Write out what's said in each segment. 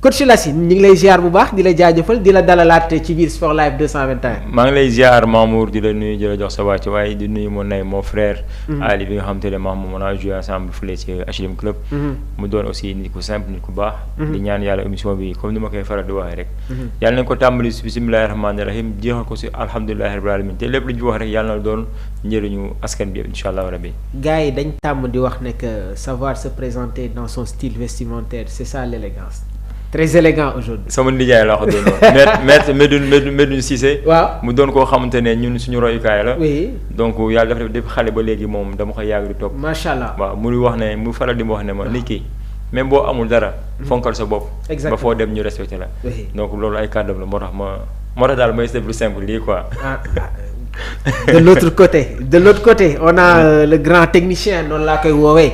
coach Lassine ñu ngi lay ziar bu baax di la jaajëfal di la dalalaat ci biir Sport Live 221. maa ngi lay ziar Mamour di la nuyu di la jox sa wàcc waaye di nuyu mon frère. Ali bi nga xam te ne moom on a joué ensemble fële ci HLM Club. mu doon aussi nit ku simple nit ku baax. di ñaan yàlla émission bi comme ni ma koy faral di waxee rek. yàlla nañ ko tàmbali si bisimilahi rahmaani rahim jeexal ko si alhamdulilahi rabbil alamin te lépp lu ñu wax rek yàlla na doon njëriñu askan bi incha allah rabbi. gars yi dañ tàmm di wax ne que savoir se présenter dans son style vestimentaire c'est ça l'élégance. Très élégant aujourd'hui. sama nijaay laa ko doon maître Medoune Cissé. waaw mu doon koo xamante ne ñun suñu royukaay la. oui donc yàlla dafa def depuis xale ba léegi moom dama koy yàgg di topp. macha allah waaw muy wax ne mu faral di ma wax ne ma nit ki même boo amul dara. fonkal sa bopp. exactement ba foo dem ñu respecté la. oui donc loolu ay kàddu la moo tax daal may def lu simple lii quoi. de l'autre côté on a le grand technicien noonu laa koy woowee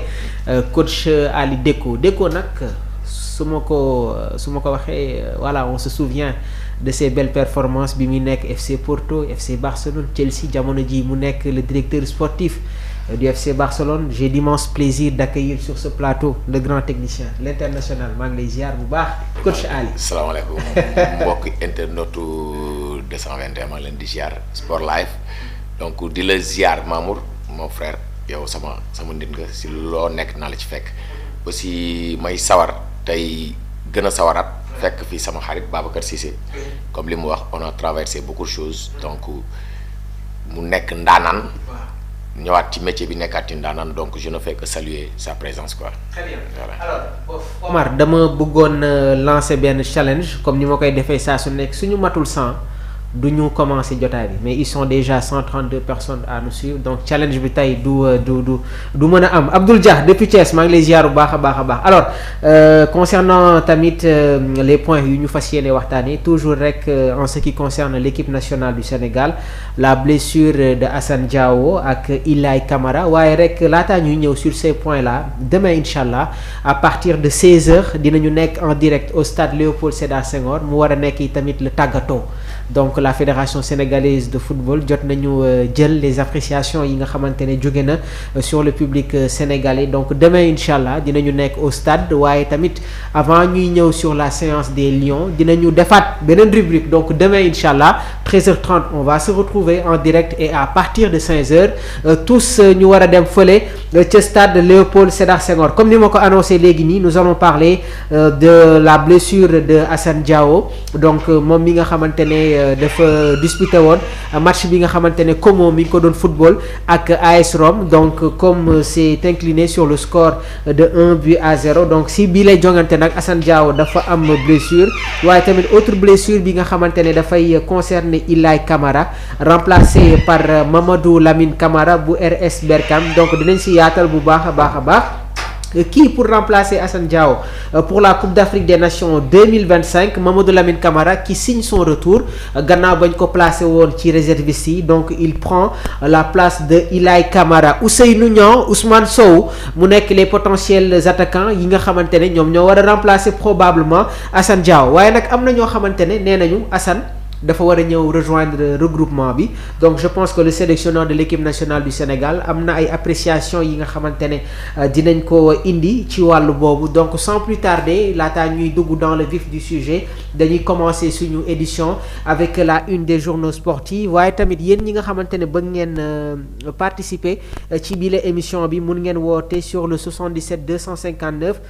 coach Ali Deco nag. su ma ko waxee voilà on se souvient de ses belles performances bi muy nekk FC Porto FC Barcelone Chelsea jamono ji mu nekk le directeur sportif du FC Barcelone j'ai l'immense plaisir d'accueillir sur ce plateau le grand technicien l'international maa ngi lay ziar bu baax coach Ali. salaamaaleykum mbokk internetu 221 maa ngi leen di ziar Sport Live donc di la ziar Mamour mon frère yow sama nit nga si loo nekk naa la ci fekk aussi may sawar. tey gën a sawaraat fekk fii sama xarit Babacar Cissé comme li mu wax on a traversé beaucoup de choses donc mu nekk ndaanaan ñëwaat ci métier bi nekkaat ci ndaanaan donc je ne fais que saluer sa présence quoi. Très bien. Voilà. Alors Omar dama bëggoon lancer benn challenge comme ni ma koy defee saa su nekk suñu matul 100 du ñu commencer jotaay bi mais ils sont déjà 132 personnes à nous suivre donc challenge bi tey du mën a am Abdoul Dia depuis Thiès maa ngi lay ziar bu baax a baax alors concernant tamit les points yu ñu fas yéene waxtaanee toujours rek en ce qui concerne l'équipe nationale du Sénégal la blessure de Assane Diao ak Ilay Camara waaye rek laataa ñuy ñëw sur ces points là demain incha allah à partir de 16h dinañu nekk en direct au stade Léopold Sédar Senghor mu war a nekk tamit le tàggatoo donc la fédération sénégalaise de football jot nañu jël les appréciations yi nga xamante ne jóge na sur le public sénégalais donc demain incha allah dinañu nekk au stade waaye tamit avant ñuy ñëw sur la séance des Lions dinañu defaat beneen rubrique donc demain incha allah 13h30 on va se retrouver en direct et à partir de 15h tous ñu war a dem fële ca stade Léopold Sédar Senghor comme ni ma ko annoncé léegi nii nous allons parler de la blessure de Assane Diao donc moom mi nga xamante ne dafa disputé woon match bi nga xamante ne Como mi ngi ko doon football ak AS Rome donc comme s'est incliné sur le score de 1-0 donc si bii lay jongante nag Assane Diao dafa am blessure waaye tamit autre blessure bi nga xamante ne dafay concerner Ilay Camara remplacé par Mamadou Lamine Camara bu RS Berkane donc dinañ si yaatal bu baax a baax qui pour remplacer Assane Diao pour la Coupe d'Afrique des Nations 2025 Mamadou Lamine Camara qui signe son retour gannaaw bañ ko placé woon ci réserviste yi donc il prend la place de Ilay Camara Ousseynou Niang Ousmane Sow mu nekk les potentiels attaquants yi nga xamante ne ñoom ñoo war a remplacer probablement Assane Diao waaye nag am na ñoo xamante ne nee nañu Assane dafa war a ñëw rejoindre regroupement bi donc je pense que le sélectionneur de l'équipe nationale du Sénégal am na ay appréciation yi nga xamante ne dinañ ko indi ci wàllu boobu donc sans plus tarder laataa ñuy dugg dans le vif du sujet dañuy commencer suñu édition avec la une des journaux sportifs waaye tamit yéen ñi nga xamante ne bëgg ngeen participer ci bile émission bi mun ngeen woote sur le 77 259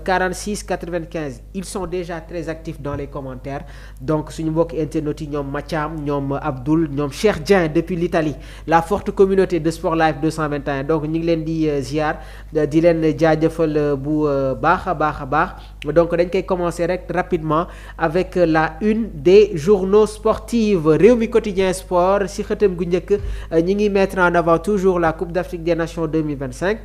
46 95 ils sont déjà très actifs dans les commentaires donc suñu mbokk internautes ñoom Mathiam ñoom Abdoul ñoom Cheikh Dieng depuis l'Italie la forte communauté de Sport Live 221 donc ñu ngi leen di ziar di leen jaajëfal bu baax a baax donc dañ koy commencer rek rapidement avec la une des journaux sportifs Rewmi Quotidien Sport si xëtam gu njëkk ñi ngi mettre en avant toujours la Coupe d'Afrique des Nations 2025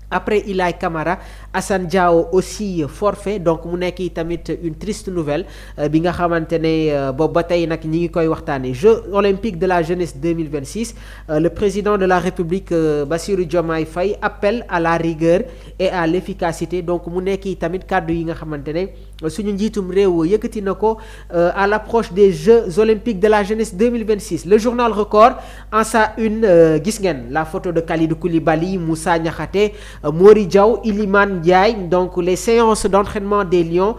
après Ilay Camara Assane Diao aussi forfait donc mu nekk tamit une triste nouvelle bi nga xamante ne boobu ba tey nag ñi ngi koy waxtaanee Jeux olympiques de la jeunesse 2026 le président de la République Bassirou Diomaye Faye appelle à la rigueur et à l'efficacité donc mu nekk tamit kàddu yi nga xamante ne suñu njiitum réew yëkkati na ko à l'approche des Jeux olympiques de la jeunesse 2026 le journal Record en sa une gis ngeen la photo de Kalidou Koulibaly Moussa Niakhaté Mori Diaw, Iliman Ndiaye. Donc les séances d'entraînement des Lions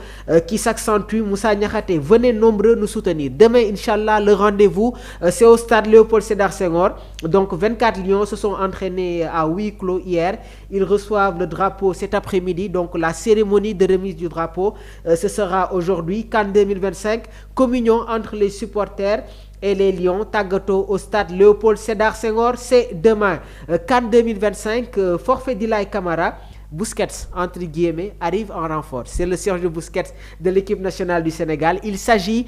qui s'accentuent. Moussa Niakhaté, venez nombreux nous soutenir. Demain, Inch'Allah, le rendez-vous, c'est au stade Léopold Sédar Senghor. Donc 24 Lions se sont entraînés à huis clos hier. Ils reçoivent le drapeau cet après-midi. Donc la cérémonie de remise du drapeau, ce sera aujourd'hui, CAN 2025. Communion entre les supporters et les Lions. Tagato au stade Léopold Sédar Senghor, c'est demain. CAN 2025, forfait d'Ilay Camara. Busquets, entre guillemets, arrive en renfort. C'est le Sergio Busquets de l'équipe nationale du Sénégal. Il s'agit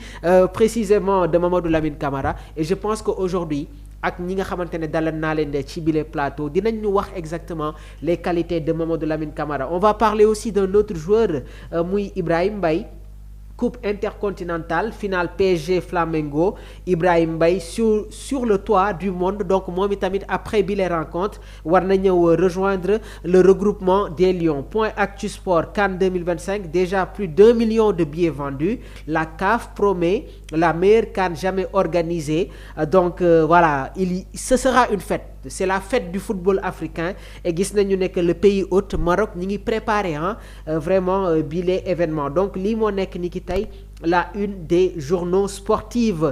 précisément de Mamadou Lamine Camara. Et je pense qu'aujourd'hui, ak ñi nga xamante ne dalal naa leen ci bile plateau dinañ ñu wax exactement les qualités de Mamadou Lamine Camara. On va parler aussi d'un autre joueur muy Ibrahim Mbaye. Coupe intercontinentale, finale PSG Flamengo. Ibrahim Mbaye sur le toit du monde. Donc moom itamit après bi les rencontres war na ñëw rejoindre le regroupement des Lions. Point Actu Sport CAN 2025, déjà plus d'1 million de billets vendus. La CAF promet la meilleure CAN jamais organisée. Donc voilà, ce sera une fête. C'est la fête du football africain et gis nañu ne que le pays hôte Maroc ñi ngi préparé vraiment bile événement. Donc lii moo nekk ni ki tey la une des journaux sportifs.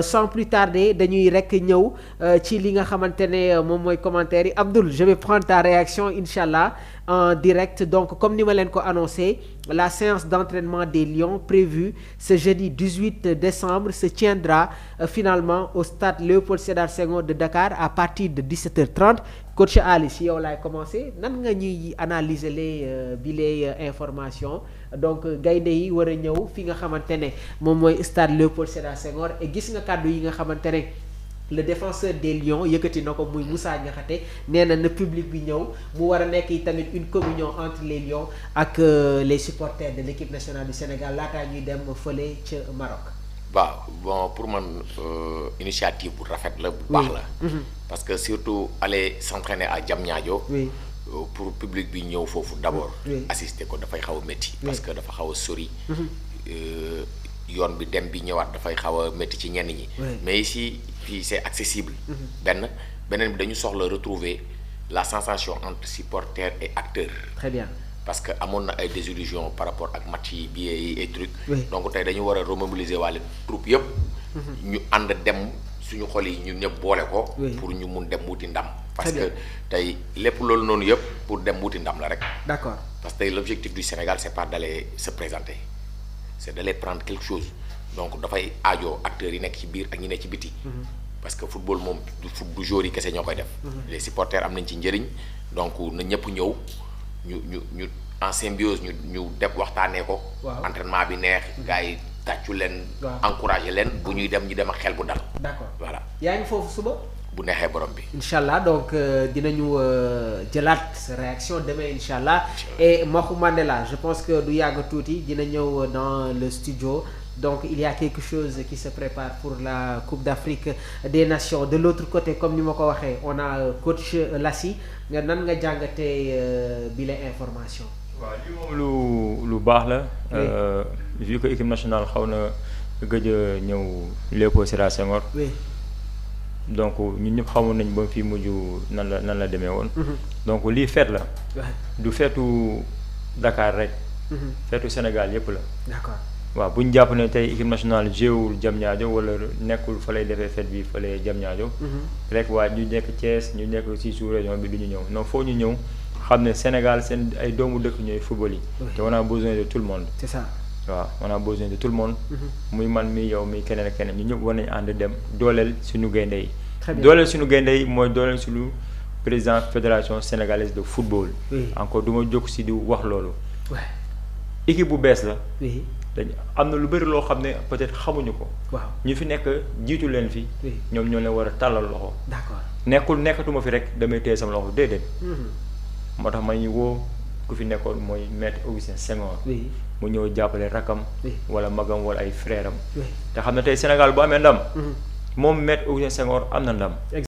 Sans plus tarder dañuy rek ñëw ci li nga xamante ne moom mooy commentaire yi. Abdoul, je vais prendre ta réaction inchallah en direct. Donc comme ni ma leen ko annoncé, la séance d'entraînement des Lions prévue ce jeudi 18 décembre se tiendra finalement au stade Léopold Sédar Senghor de Dakar à partir de 17h30. Coach Ali, si yow laay commencé, nan nga ñuy analyser les informations. Donc gaynde yi war a ñëw fi nga xamante ne moom mooy stade Léopold Sédar Senghor et gis nga kàddu yi nga xamante ne le défenseur des Lions yëkkati na ko muy Moussa Niakhaté nee na public bi ñëw mu war a nekk tamit une communion entre les Lions ak les supporters de l'équipe nationale du Sénégal laataa ñuy dem fële ca Maroc. waaw bon pour man initiative bu rafet la bu baax la. parce que surtout aller s'entraîner à Diamniadio. Oui. Pour public bi ñëw foofu d'abord. assister ko dafay xaw a métti. parce que dafa xaw a sori. yoon bi dem bi ñëwaat dafay xaw a métti ci ñenn ñi. mais ici fii c'est accessible. beneen bi dañu soxla retrouver la sensation entre supporters et acteurs. Très bien. parce que amoon na ay désillusions par rapport ak match yi billets yi et trucs. donc tey dañu war a remobiliser wàlle troupe yëpp. ñu ànd dem suñu xol yi ñun ñëpp boole ko. pour ñu mun dem wuti ndam. parce que tey lépp loolu noonu yëpp pour dem wuti ndam la rek. D'accord. parce que tey l'objectif du Sénégal c'est pas d'aller se présenter c'est d'aller prendre quelque chose donc dafay aajo acteurs yi nekk ci biir ak ñi nekk ci biti. parce que football moom du joueurs yi kese ñoo koy def. les supporters am nañ ci njëriñ donc na ñëpp ñëw ñu en symbiose ñu def waxtaanee ko. entraînement bi neex gars yi tàccu leen. encourager leen bu ñuy dem ñu dem ak xel bu dal. D'accord. Voilà. yaa ngi foofu suba. bu neexee borom bi. Inch'Allah donc dinañu jëlaat réaction demain Inch'Allah. Et Mahou Mandela je pense que du yàgg tuuti dina ñëw dans le studio. Donc il y a quelque chose qui se prépare pour la Coupe d'Afrique des Nations. De l'autre côté comme ni ma ko waxee on a coach Lassi nga nan nga jàngatee bi la information. waaw lii moom lu baax la. vu que équipe nationale xaw na gëj a ñëw Léopold Sédar Senghor. Oui. donc ñun ñëpp xamoon nañ ba fii mujj nan la demee woon. donc lii fête la. du feetu Dakar rek. feetu Sénégal yëpp la. D'accord. waaw bu ñu jàpp ne tey équipe nationale jéewul Diamniadio wala nekkul fa lay defee fête bi fa lay Diamniadio. rek waa ñu nekk Thiès ñu nekk aussi sous région bi du ñu ñëw non foo ñu ñëw xam ne Sénégal seen ay doomu dëkk ñooy football yi. te on a besoin de tout le monde. C'est ça. waaw on a besoin de tout le monde. muy man mi yow mi keneen ak keneen ñu ñëpp war nañu ànd dem dooleel suñu gaynde yi. dooleel suñu gaynde yi mooy dooleel suñu président fédération sénégalaise de football. encore du ma jóg si di wax loolu. équipe bu bees la. dañ am na lu bëri loo xam ne peut-être xamuñu ko. waaw ñu fi nekk jiitu leen fi. ñoom ñoo leen war a tàllal loxo. D'accord. nekkatuma fi rek damay téye sama loxo déedéet. moo tax ma ñu woo ku fi nekkoon mooy maître Augustin Senghor. mu ñëw jàppale rakam. wala magam wala ay frère am. te xam ne tey Sénégal bu amee ndam. moom maître Augustin Senghor am na ndam.